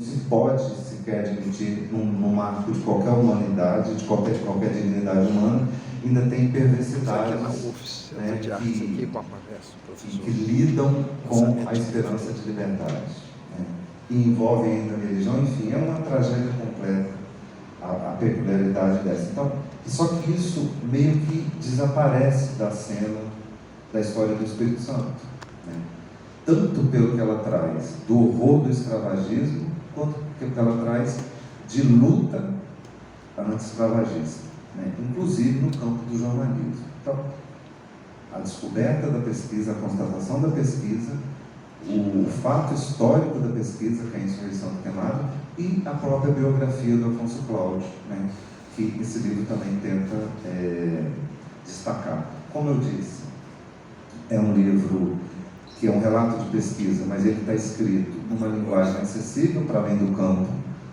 se pode sequer admitir no marco de qualquer humanidade, de qualquer dignidade humana, ainda tem perversidades, né, que lidam com a esperança de liberdade, né, e envolvem ainda a religião. Enfim, é uma tragédia completa a peculiaridade dessa. Então, só que isso meio que desaparece da cena da história do Espírito Santo, né? Tanto pelo que ela traz do horror do escravagismo, quanto pelo que ela traz de luta anti-escravagista, né? Inclusive no campo do jornalismo. Então, a descoberta da pesquisa, a constatação da pesquisa, o fato histórico da pesquisa, que é a insurreição do Queimado, e a própria biografia do Afonso Cláudio, né? Que esse livro também tenta destacar. Como eu disse, é um livro que é um relato de pesquisa, mas ele está escrito numa linguagem acessível para além do campo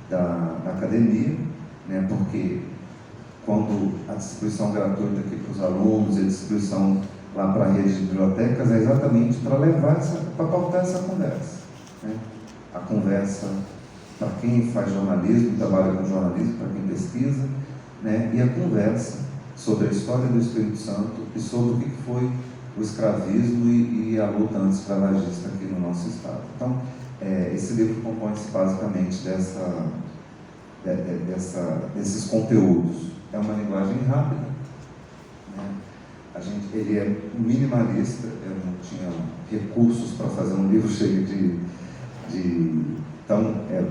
da academia, né? Porque quando a distribuição gratuita aqui para os alunos e a distribuição lá para a rede de bibliotecas é exatamente para para pautar essa conversa, né? A conversa para quem faz jornalismo, trabalha com jornalismo, para quem pesquisa, né? E a conversa sobre a história do Espírito Santo e sobre o que foi o escravismo e a luta anti-escravagista aqui no nosso estado. Então, esse livro compõe-se basicamente desses conteúdos. É uma linguagem rápida, né? Ele é minimalista. Eu não tinha recursos para fazer um livro cheio então, é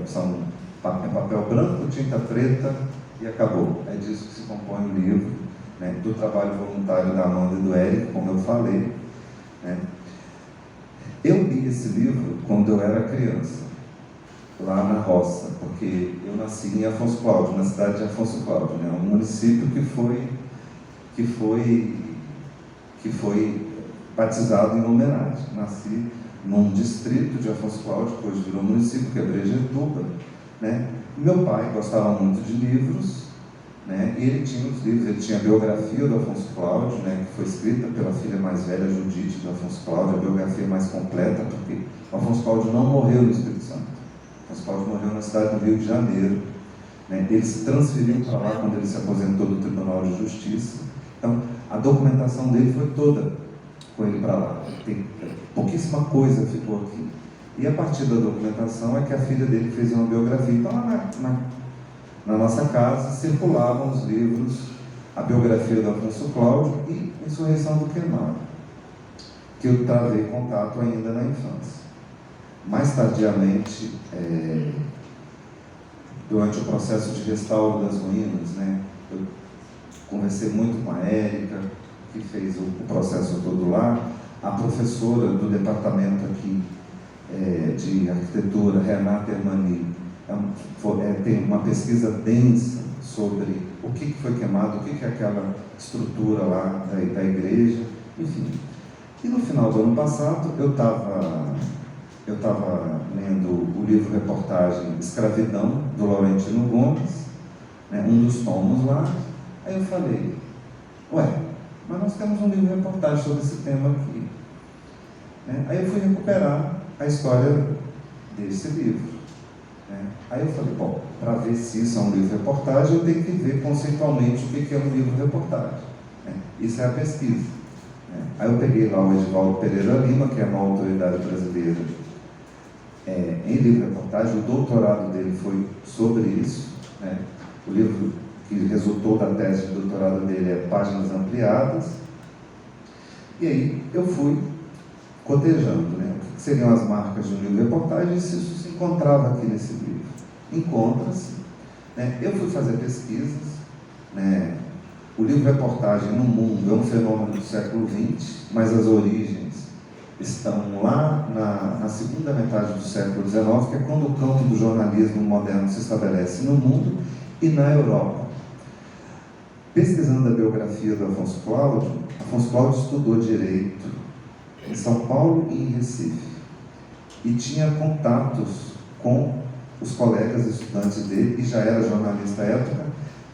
papel branco, tinta preta e acabou. É disso que se compõe o livro, né? Do trabalho voluntário da Amanda e do Érico, como eu falei, né? Eu li esse livro quando eu era criança, lá na roça, porque eu nasci em Afonso Cláudio, na cidade de Afonso Cláudio, né? Um município que foi batizado em homenagem. Nasci num distrito de Afonso Cláudio, depois virou município, que é Brejetuba, né? Meu pai gostava muito de livros, né? E ele tinha os livros, ele tinha a biografia do Afonso Cláudio, né? Que foi escrita pela filha mais velha, Judite, do Afonso Cláudio, a biografia mais completa, porque o Afonso Cláudio não morreu no Espírito Santo. O Afonso Cláudio morreu na cidade do Rio de Janeiro, né? Ele se transferiu para lá quando ele se aposentou do Tribunal de Justiça. Então, a documentação dele foi toda com ele para lá. Tem pouquíssima coisa ficou aqui. E a partir da documentação é que a filha dele fez uma biografia. Então, lá na nossa casa circulavam os livros, a biografia do Afonso Cláudio e Insurreição do Queimado, que eu travei contato ainda na infância. Mais tardiamente, durante o processo de restauro das ruínas, né, eu conversei muito com a Érica, que fez o processo todo lá, a professora do departamento aqui de arquitetura, Renata Hermani, tem uma pesquisa densa sobre o que foi queimado, o que é aquela estrutura lá da igreja, enfim. E no final do ano passado, eu estava lendo o livro-reportagem Escravidão, do Laurentino Gomes, né, um dos tomos lá. Aí eu falei, mas nós temos um livro-reportagem sobre esse tema aqui, né? Aí eu fui recuperar a história desse livro, né? Aí eu falei, para ver se isso é um livro-reportagem, eu tenho que ver conceitualmente o que é um livro-reportagem, né? Isso é a pesquisa, né? Aí eu peguei lá o Edivaldo Pereira Lima, que é uma autoridade brasileira em livro-reportagem. O doutorado dele foi sobre isso, né? O livro que resultou da tese de doutorado dele é Páginas Ampliadas. E aí eu fui cotejando, né, o que seriam as marcas de um livro-reportagem e se isso se encontrava aqui nesse livro. Encontra-se, né? Eu fui fazer pesquisas, né? O livro-reportagem no mundo é um fenômeno do século XX, mas as origens estão lá na segunda metade do século XIX, que é quando o campo do jornalismo moderno se estabelece no mundo e na Europa. Pesquisando a biografia do Afonso Cláudio estudou Direito em São Paulo e em Recife, e tinha contatos com os colegas estudantes dele, e já era jornalista à época,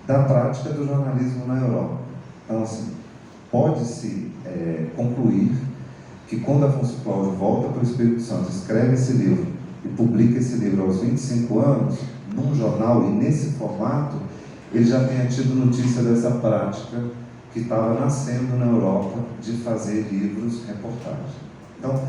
da prática do jornalismo na Europa. Então, assim, pode-se concluir que quando Afonso Cláudio volta para o Espírito Santo, escreve esse livro e publica esse livro aos 25 anos, num jornal e nesse formato, ele já tenha tido notícia dessa prática que estava nascendo na Europa de fazer livros reportagem. Então,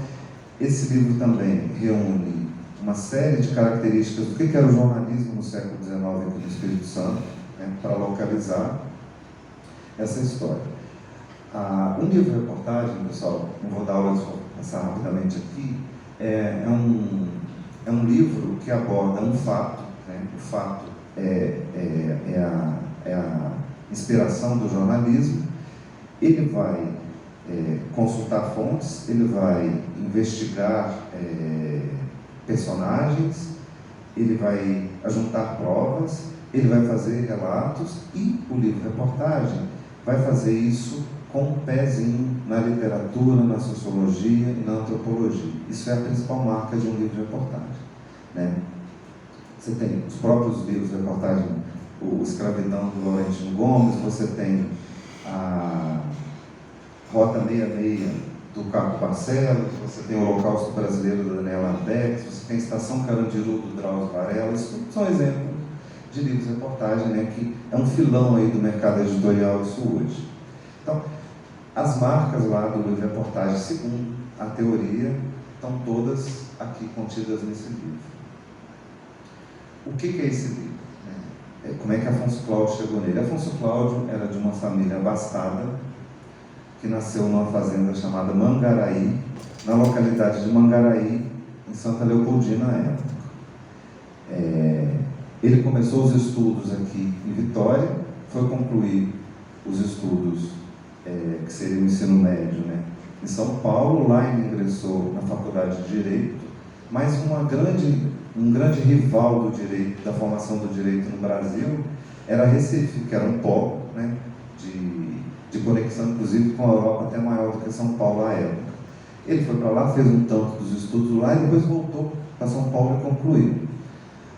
esse livro também reúne uma série de características do que era o jornalismo no século XIX aqui no Espírito Santo, né, para localizar essa história. Um livro reportagem, pessoal, não vou dar aula, vou passar rapidamente aqui, é um livro que aborda um fato, né? O fato é a inspiração do jornalismo. Ele vai consultar fontes, ele vai investigar personagens, ele vai ajuntar provas, ele vai fazer relatos e o livro-reportagem vai fazer isso com um pezinho na literatura, na sociologia e na antropologia. Isso é a principal marca de um livro-reportagem, né? Você tem os próprios livros-reportagem, o Escravidão do Laurentino Gomes, você tem a Rota 66 do Caco Barcelos, você tem o Holocausto Brasileiro da Daniela Arbex, você tem Estação Carandiru do Drauzio Varela. Isso tudo são exemplos de livros-reportagem, né, que é um filão aí do mercado editorial isso hoje. Então, as marcas lá do livro-reportagem, segundo a teoria, estão todas aqui contidas nesse livro. O que é esse livro? Como é que Afonso Cláudio chegou nele? Afonso Cláudio era de uma família abastada, que nasceu numa fazenda chamada Mangaraí, na localidade de Mangaraí, em Santa Leopoldina, na época. Ele começou os estudos aqui em Vitória, foi concluir os estudos, que seria o ensino médio, né, em São Paulo. Lá ele ingressou na Faculdade de Direito, mas um grande rival do direito, da formação do direito no Brasil, era Recife, que era um polo, né, de conexão, inclusive, com a Europa, até maior do que São Paulo à época. Ele foi para lá, fez um tanto dos estudos lá e depois voltou para São Paulo e concluiu.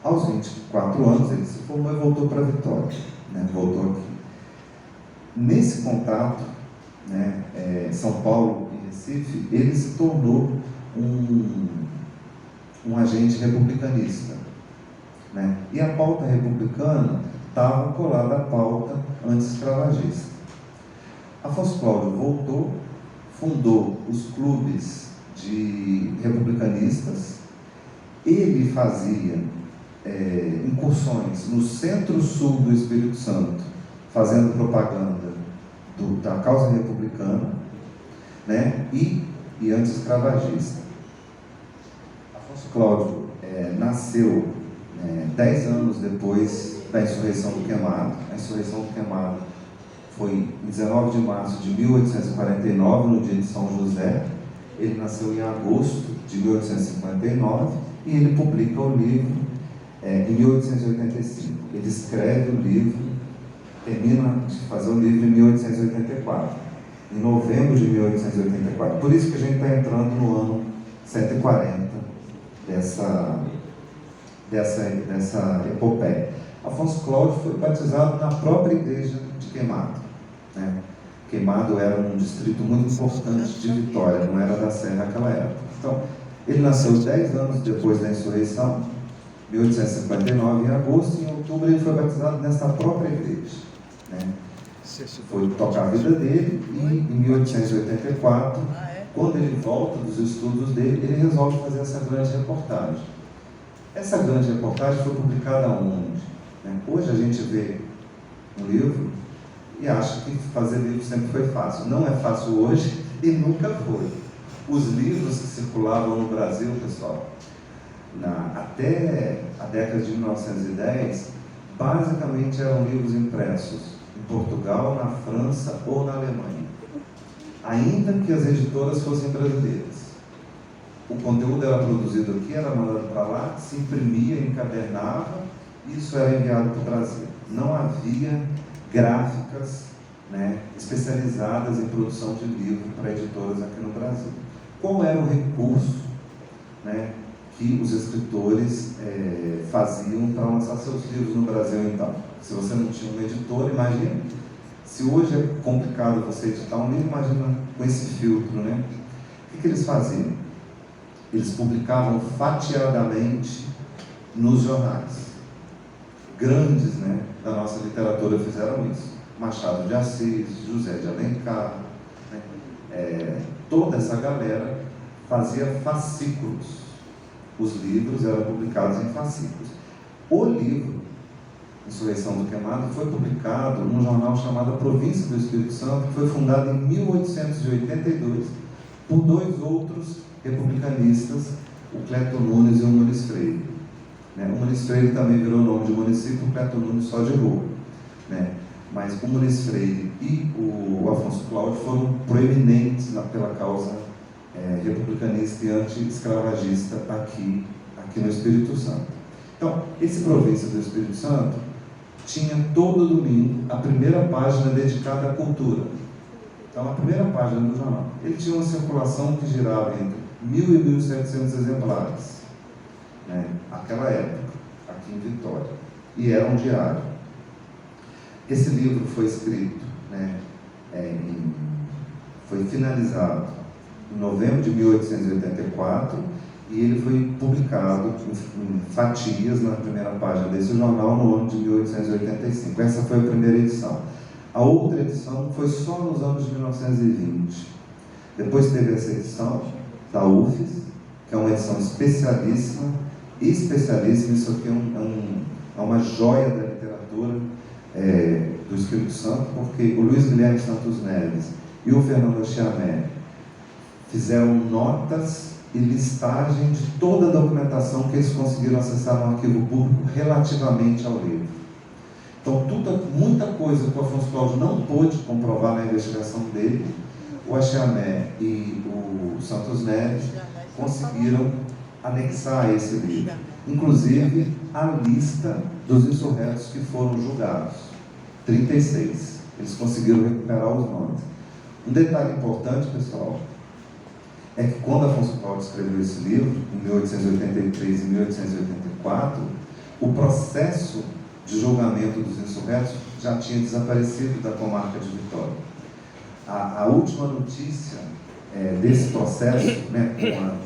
Aos 24 anos, ele se formou e voltou para Vitória, né, voltou aqui. Nesse contato, né, São Paulo e Recife, ele se tornou um agente republicanista, né? E a pauta republicana estava colada à pauta anti-escravagista. Afonso Cláudio voltou, fundou os clubes de republicanistas. Ele fazia incursões no centro-sul do Espírito Santo, fazendo propaganda da causa republicana, né, e anti-escravagista. Afonso Cláudio nasceu 10 anos depois da insurreição do Queimado. A insurreição do Queimado foi em 19 de março de 1849, no dia de São José. Ele nasceu em agosto de 1859 e ele publica o livro em 1885. Ele escreve o livro, termina de fazer o livro em 1884, em novembro de 1884. Por isso que a gente está entrando no ano 140 dessa epopeia. Afonso Cláudio foi batizado na própria igreja de Queimado, né? Queimado era um distrito muito importante de Vitória, não era da Serra naquela época. Então, ele nasceu 10 anos depois da insurreição, 1859, em agosto, e em outubro ele foi batizado nessa própria igreja, né? Foi tocar a vida dele, e em 1884, quando ele volta dos estudos dele, ele resolve fazer essa grande reportagem. Essa grande reportagem foi publicada onde? Hoje a gente vê um livro e acha que fazer livro sempre foi fácil. Não é fácil hoje e nunca foi. Os livros que circulavam no Brasil, pessoal, até a década de 1910, basicamente eram livros impressos em Portugal, na França ou na Alemanha, ainda que as editoras fossem brasileiras. O conteúdo era produzido aqui, era mandado para lá, se imprimia, encadernava, e isso era enviado para o Brasil. Não havia gráficas, né, especializadas em produção de livro para editoras aqui no Brasil. Qual era o recurso, né, que os escritores faziam para lançar seus livros no Brasil, então? Se você não tinha um editor, imagina. Se hoje é complicado você editar um livro, imagina com esse filtro, né? O que eles faziam? eles publicavam fatiadamente nos jornais. Grandes, né, da nossa literatura fizeram isso. Machado de Assis, José de Alencar, né, toda essa galera fazia fascículos. Os livros eram publicados em fascículos. O livro Insurreição do Queimado foi publicado num jornal chamado Província do Espírito Santo, que foi fundado em 1882 por dois outros republicanistas, o Cleto Nunes e o Muniz Freire. O Muniz Freire também virou nome de município, o Cleto Nunes só de rua. Mas o Muniz Freire e o Afonso Cláudio foram proeminentes pela causa republicanista e anti-escravagista aqui no Espírito Santo. Então, esse Província do Espírito Santo tinha todo domingo a primeira página dedicada à cultura. Então, a primeira página do jornal, ele tinha uma circulação que girava entre 1.000 e 1.700 exemplares, naquela época, aqui em Vitória, e era um diário. Esse livro foi escrito, foi finalizado em novembro de 1884, e ele foi publicado em fatias na primeira página desse jornal no ano de 1885. Essa foi a primeira edição. A outra edição foi só nos anos de 1920. Depois teve essa edição da UFES, que é uma edição especialíssima, isso aqui é uma joia da literatura do Espírito Santo, porque o Luiz Guilherme Santos Neves e o Fernando Chiamé fizeram notas e listagem de toda a documentação que eles conseguiram acessar no arquivo público relativamente ao livro. Então, muita coisa que o Afonso Cláudio não pôde comprovar na investigação dele, o Achiamé e o Santos Neves conseguiram anexar a esse livro. Inclusive, a lista dos insurretos que foram julgados, 36. Eles conseguiram recuperar os nomes. Um detalhe importante, pessoal, é que quando Afonso Cláudio escreveu esse livro, em 1883 e 1884, o processo de julgamento dos insurretos já tinha desaparecido da comarca de Vitória. A última notícia desse processo,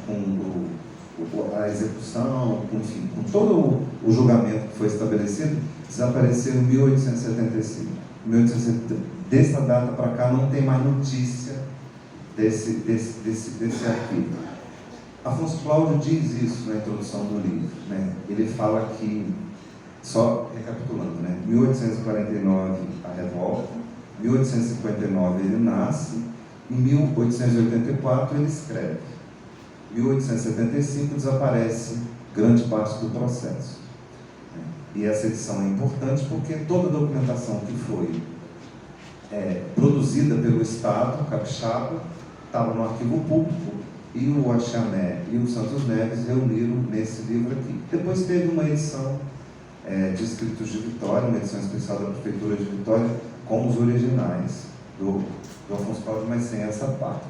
com a execução, enfim, com todo o julgamento que foi estabelecido, desapareceu em 1875. Dessa data para cá não tem mais notícia desse arquivo. Afonso Cláudio diz isso na introdução do livro. Ele fala que, só recapitulando, 1849 a revolta, 1859 ele nasce, em 1884 ele escreve, 1875 desaparece grande parte do processo. E essa edição é importante porque toda a documentação que foi produzida pelo Estado capixaba estava no arquivo público, e o Achiamé e o Santos Neves reuniram nesse livro aqui. Depois teve uma edição de escritos de Vitória, uma edição especial da Prefeitura de Vitória, com os originais do Afonso Cláudio, mas sem essa parte.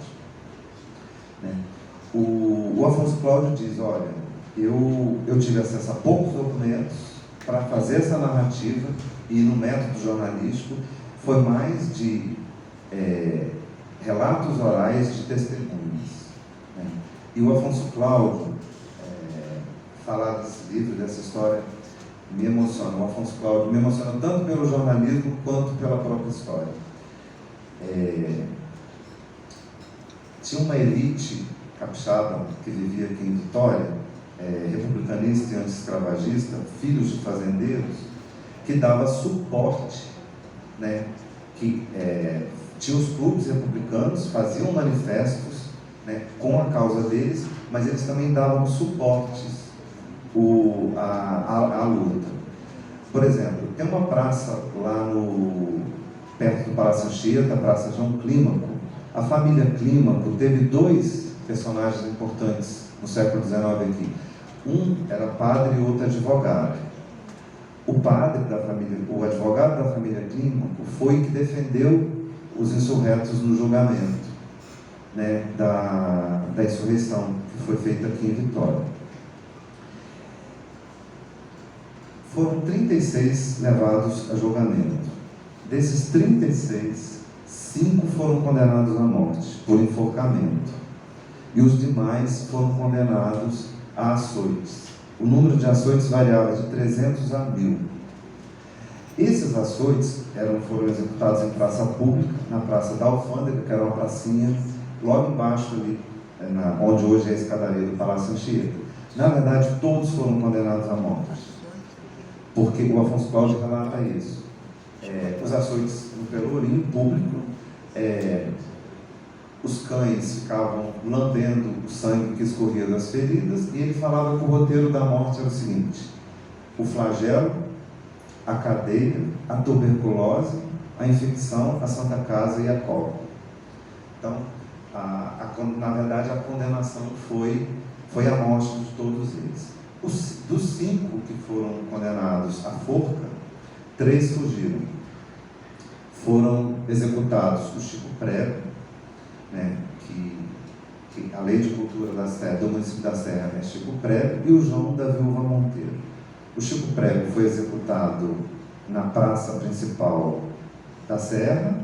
O Afonso Cláudio diz, olha, eu tive acesso a poucos documentos para fazer essa narrativa, e no método jornalístico foi mais de relatos orais de testemunhas. E o Afonso Cláudio, falar desse livro, dessa história, me emociona. O Afonso Cláudio me emociona tanto pelo jornalismo quanto pela própria história. Tinha uma elite capixaba que vivia aqui em Vitória, republicanista e anti-escravagista, filhos de fazendeiros, que dava suporte, que tinha os clubes republicanos, faziam manifestos com a causa deles, mas eles também davam suportes à luta. Por exemplo, tem uma praça lá perto do Palácio Anchieta, a Praça João Clímaco. A família Clímaco teve dois personagens importantes no século XIX aqui. Um era padre e outro advogado. O advogado da família Clímaco foi que defendeu os insurretos no julgamento da insurreição que foi feita aqui em Vitória. Foram 36 levados a julgamento. Desses 36, 5 foram condenados à morte por enforcamento. e os demais foram condenados a açoites. O número de açoites variava de 300 a 1.000. Esses açoites foram executados em praça pública, na Praça da Alfândega, que era uma pracinha logo embaixo ali, onde hoje é a escadaria do Palácio Anchieta. Na verdade, todos foram condenados à morte, porque o Afonso Cláudio relata isso. Os açoites no Pelourinho público, os cães ficavam lambendo o sangue que escorria das feridas, e ele falava que o roteiro da morte era o seguinte: o flagelo, a cadeia, a tuberculose, a infecção, a Santa Casa e a cobra. Então, na verdade, a condenação foi a morte de todos eles. Dos 5 que foram condenados à forca, 3 fugiram. Foram executados o Chico Prego, né, que a Lei de Cultura do município da Serra é Chico Prego, e o João da Viúva Monteiro. O Chico Prego foi executado na praça principal da Serra,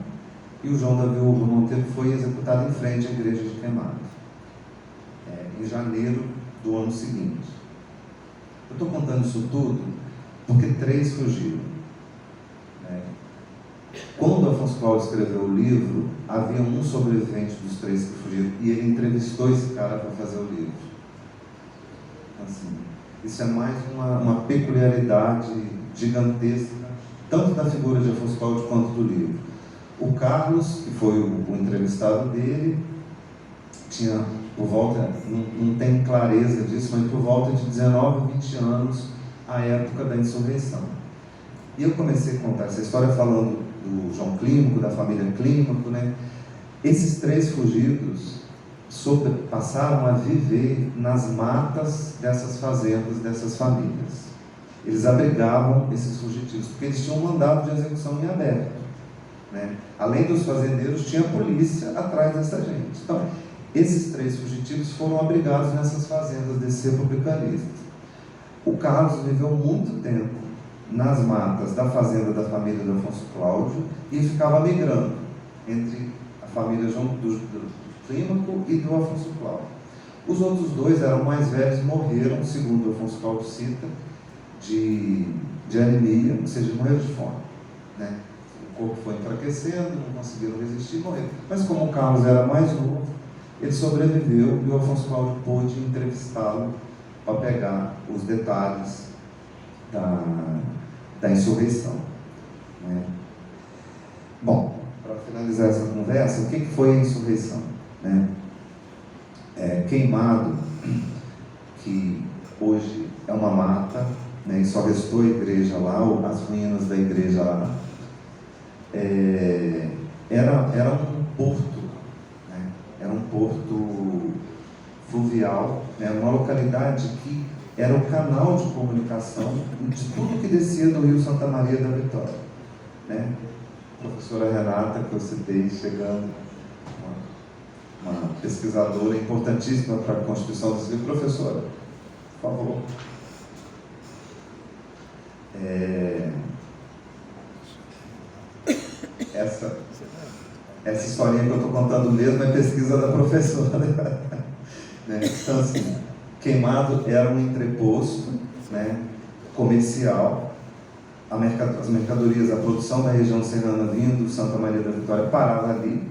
e o João da Viúva Monteiro foi executado em frente à igreja de Queimado, em janeiro do ano seguinte. Eu estou contando isso tudo porque 3 fugiram. Quando Afonso Cláudio escreveu o livro, havia um sobrevivente dos 3 que fugiram, e ele entrevistou esse cara para fazer o livro. Assim, isso é mais uma peculiaridade gigantesca, tanto da figura de Afonso Cláudio quanto do livro. O Carlos, que foi o entrevistado dele, tinha por volta, não tem clareza disso, mas por volta de 19, 20 anos, a época da insurreição. E eu comecei a contar essa história falando do João Clímaco, da família Clímaco, né? Esses 3 fugidos passaram a viver nas matas dessas fazendas, dessas famílias. Eles abrigavam esses fugitivos, porque eles tinham um mandado de execução em aberto, né? Além dos fazendeiros, tinha a polícia atrás dessa gente. Então, esses 3 fugitivos foram abrigados nessas fazendas desses republicanistas. O Carlos viveu muito tempo nas matas da fazenda da família do Afonso Cláudio e ficava migrando entre a família do Clímaco e do Afonso Cláudio. Os outros 2 eram mais velhos, morreram, segundo o Afonso Cláudio cita, de anemia, ou seja, morreram de fome, né? O corpo foi enfraquecendo, não conseguiram resistir, morreram. Mas como o Carlos era mais novo, ele sobreviveu, e o Afonso Cláudio pôde entrevistá-lo para pegar os detalhes da insurreição, né? Bom, para finalizar essa conversa, o que foi a insurreição, né? Queimado, que hoje é uma mata, né, e só restou a igreja lá, ou as ruínas da igreja lá, era um porto, né? Era um porto fluvial, né? Uma localidade que era o canal de comunicação de tudo que descia do Rio Santa Maria da Vitória, né? A professora Renata, que eu citei, chegando, uma pesquisadora importantíssima para a Constituição do Civil. Professora, por favor. Essa historinha que eu estou contando mesmo é pesquisa da professora, né? Então, assim, Queimado era um entreposto, né, comercial. As mercadorias, a produção da região serrana vindo, Santa Maria da Vitória, parava ali,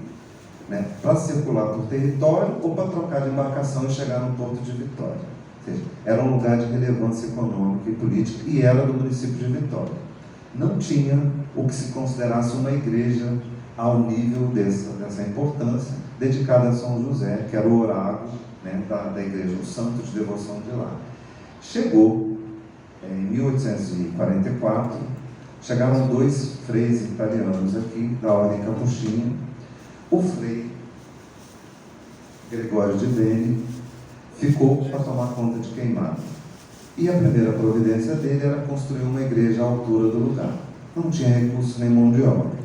né, para circular por território ou para trocar de embarcação e chegar no porto de Vitória. Ou seja, era um lugar de relevância econômica e política, e era do município de Vitória. Não tinha o que se considerasse uma igreja ao nível dessa importância, dedicada a São José, que era o oráculo, né, da igreja, o santo de devoção de lá. Chegou em 1844, chegaram 2 freis italianos aqui, da ordem capuchinha. O frei Gregório de Beni ficou para tomar conta de Queimado. E a primeira providência dele era construir uma igreja à altura do lugar. Não tinha recurso nem mão de obra.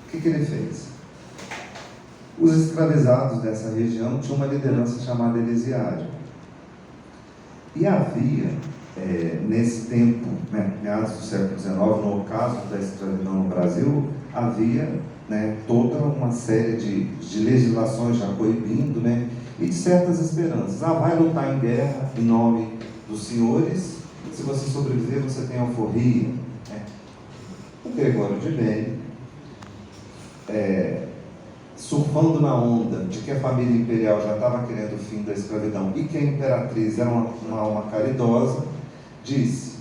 O que ele fez? Os escravizados dessa região tinham uma liderança chamada Elisiário. E havia, nesse tempo, né, meados do século XIX, no ocaso da escravidão no Brasil, havia, né, toda uma série de legislações já coibindo, né, e de certas esperanças. Vai lutar em guerra em nome dos senhores, se você sobreviver, você tem alforria. O Gregório de Bene, surfando na onda de que a família imperial já estava querendo o fim da escravidão e que a imperatriz era uma alma caridosa, disse: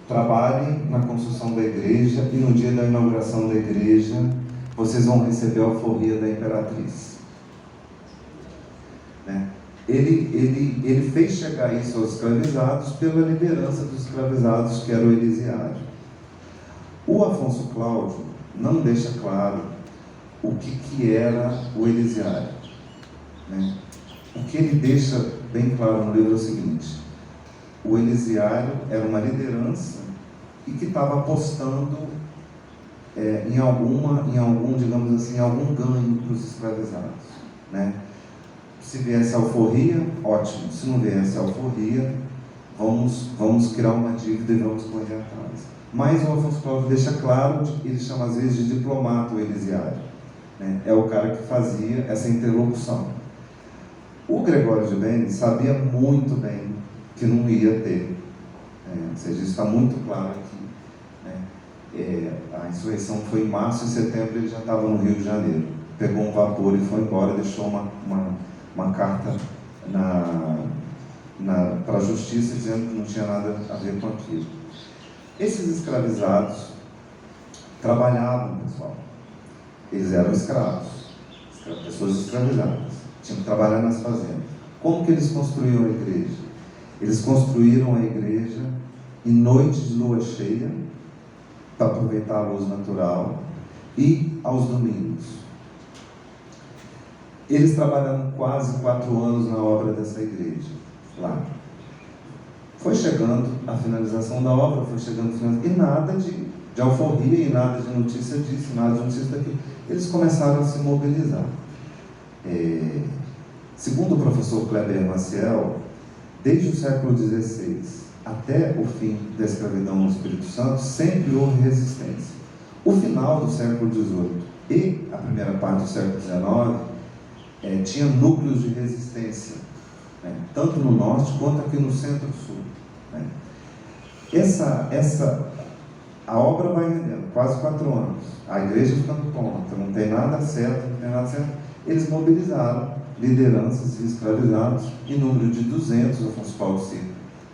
trabalhem na construção da igreja e no dia da inauguração da igreja vocês vão receber a alforria da imperatriz. Ele fez chegar isso aos escravizados pela liderança dos escravizados, que era o Elisiário. O Afonso Cláudio não deixa claro o que era o Elisiário. O que ele deixa bem claro no livro é o seguinte: o Elisiário era uma liderança e que estava apostando em algum, digamos assim, algum ganho para os escravizados. Se viesse a alforria, ótimo. Se não viesse a alforria, vamos criar uma dívida e vamos correr atrás. Mas o Afonso Cláudio deixa claro, ele chama às vezes de diplomata o Elisiário. É o cara que fazia essa interlocução. O Gregório de Bene sabia muito bem que não ia ter. Ou seja, isso está muito claro aqui. A insurreição foi em março e setembro, ele já estava no Rio de Janeiro. Pegou um vapor e foi embora, deixou uma carta para a justiça dizendo que não tinha nada a ver com aquilo. Esses escravizados trabalhavam, pessoal. Eles eram escravos, pessoas escravizadas. Tinham que trabalhar nas fazendas. Como que eles construíam a igreja? Eles construíram a igreja em noites de lua cheia, para aproveitar a luz natural, e aos domingos. Eles trabalharam quase 4 anos na obra dessa igreja, lá. Foi chegando a finalização da obra, e nada de alforria, e nada de notícia disso, nada de notícia daquilo. Eles começaram a se mobilizar. Segundo o professor Kleber Maciel, desde o século XVI até o fim da escravidão no Espírito Santo, sempre houve resistência. O final do século XVIII e a primeira parte do século XIX tinha núcleos de resistência, tanto no norte quanto aqui no centro-sul. A obra vai rendendo, quase 4 anos. A igreja ficando pronta, não tem nada certo. Eles mobilizaram lideranças e escravizados em número de 200, Afonso Paulo cita,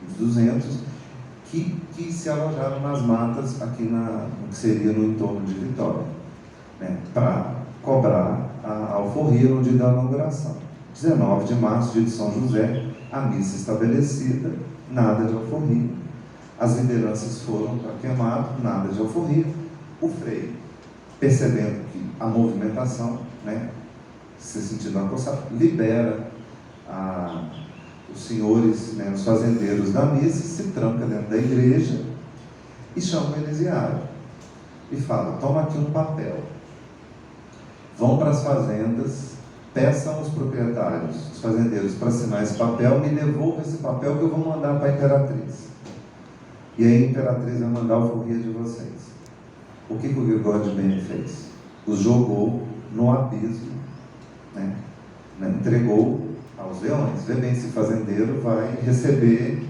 de 200, que se alojaram nas matas aqui no que seria no entorno de Vitória, para cobrar a alforria no dia da inauguração. 19 de março, dia de São José, a missa estabelecida, nada de alforria. As lideranças foram para queimado, nada de alforria. O Frei, percebendo que a movimentação, se sentindo acossado, libera os senhores, os fazendeiros da missa, se tranca dentro da igreja e chama o Elisiário e fala: toma aqui um papel, vão para as fazendas, peçam os proprietários, os fazendeiros, para assinar esse papel, me devolva esse papel que eu vou mandar para a imperatriz. E aí a imperatriz vai mandar a alforria de vocês. O que o Gregório de Bene fez? Os jogou no abismo, entregou aos leões. Vê bem, esse fazendeiro vai receber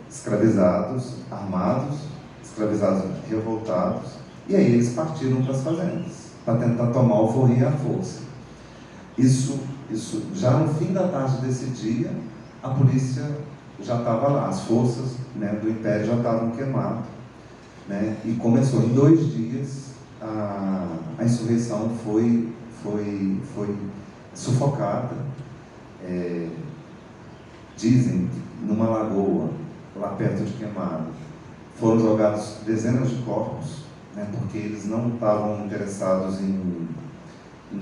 escravizados armados, escravizados revoltados, e aí eles partiram para as fazendas para tentar tomar a alforria à força. Isso já no fim da tarde desse dia, a polícia já estava lá, as forças do Império já estavam queimadas, e começou em 2 dias, a insurreição foi sufocada. Dizem que numa lagoa, lá perto de Queimado, foram jogados dezenas de corpos, porque eles não estavam interessados em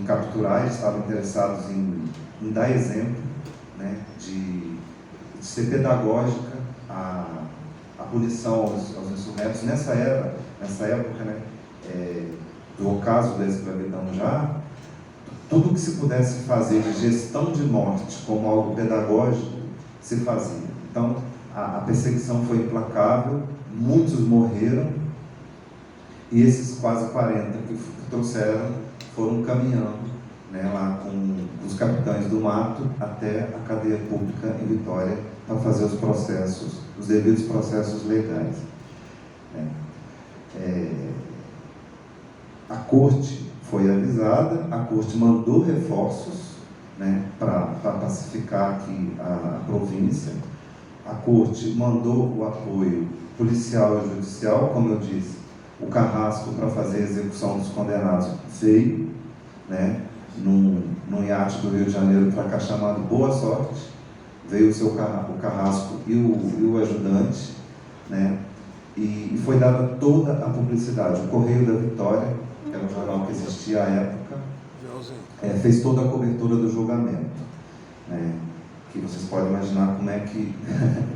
capturar, eles estavam interessados em dar exemplo, de ser pedagógica a punição aos insurretos. Nessa época, do ocaso da escravidão já, tudo que se pudesse fazer de gestão de morte como algo pedagógico, se fazia. Então, a perseguição foi implacável, muitos morreram, e esses quase 40 que trouxeram foram caminhando, né, lá com os capitães do mato até a cadeia pública em Vitória para fazer os devidos processos legais. Né. A corte foi avisada, a corte mandou reforços, né, para pacificar aqui a província. A corte mandou o apoio policial e judicial, como eu disse, o carrasco para fazer a execução dos condenados veio, né, num iate do Rio de Janeiro para cá chamado Boa Sorte, veio o carrasco e o ajudante, né, e foi dada toda a publicidade. O Correio da Vitória, que era um jornal que existia à época, fez toda a cobertura do julgamento, né, que vocês podem imaginar como é que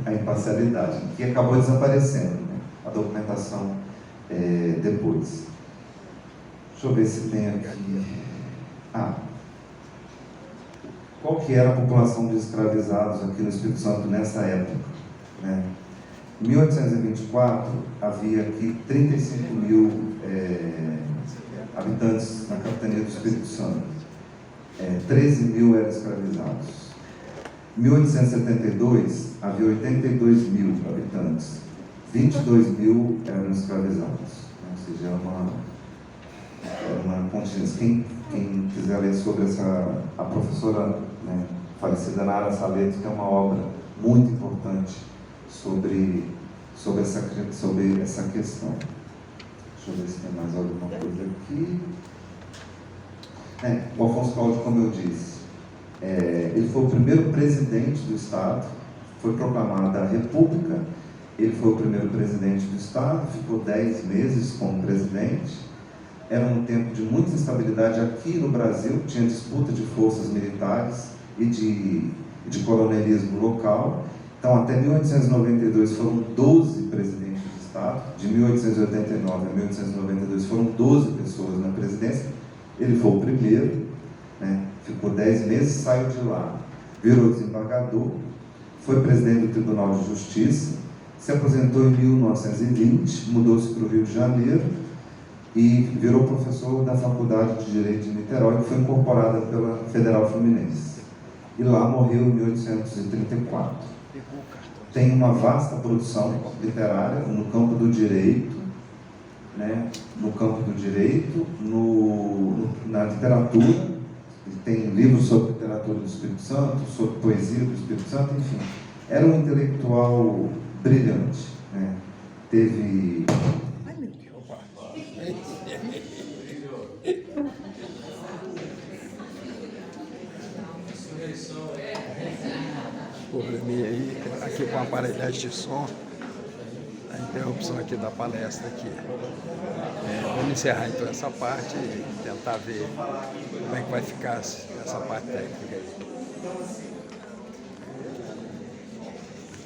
a imparcialidade, que acabou desaparecendo, né, a documentação depois. Deixa eu ver se tem aqui. Qual que era a população de escravizados aqui no Espírito Santo nessa época? Né? Em 1824, havia aqui 35 mil habitantes na capitania do Espírito Santo. 13 mil eram escravizados. Em 1872, havia 82 mil habitantes. 22 mil eram escravizados. Ou seja, era uma contingência. Quem quiser ler sobre a professora, né, falecida Nara Saleto, que é uma obra muito importante sobre essa questão. Deixa eu ver se tem mais alguma coisa aqui. O Afonso Cláudio, como eu disse, ele foi o primeiro presidente do Estado, foi proclamada a República, ele foi o primeiro presidente do Estado, ficou 10 meses como presidente. Era um tempo de muita instabilidade aqui no Brasil, tinha disputa de forças militares e de coronelismo local. Então, até 1892 foram 12 presidentes do Estado, de 1889 a 1892 foram 12 pessoas na presidência. Ele foi o primeiro, né? Ficou 10 meses, saiu de lá, virou desembargador, foi presidente do Tribunal de Justiça, se aposentou em 1920, mudou-se para o Rio de Janeiro e virou professor da Faculdade de Direito de Niterói, que foi incorporada pela Federal Fluminense. E lá morreu em 1834. Tem uma vasta produção literária no campo do direito, né? No campo do direito, na literatura. Tem livros sobre literatura do Espírito Santo, sobre poesia do Espírito Santo, enfim. Era um intelectual brilhante, né? Teve... Probleminha aí, aqui com a aparelhagem de som, a interrupção aqui da palestra aqui. Vamos encerrar então essa parte e tentar ver como é que vai ficar essa parte técnica aí.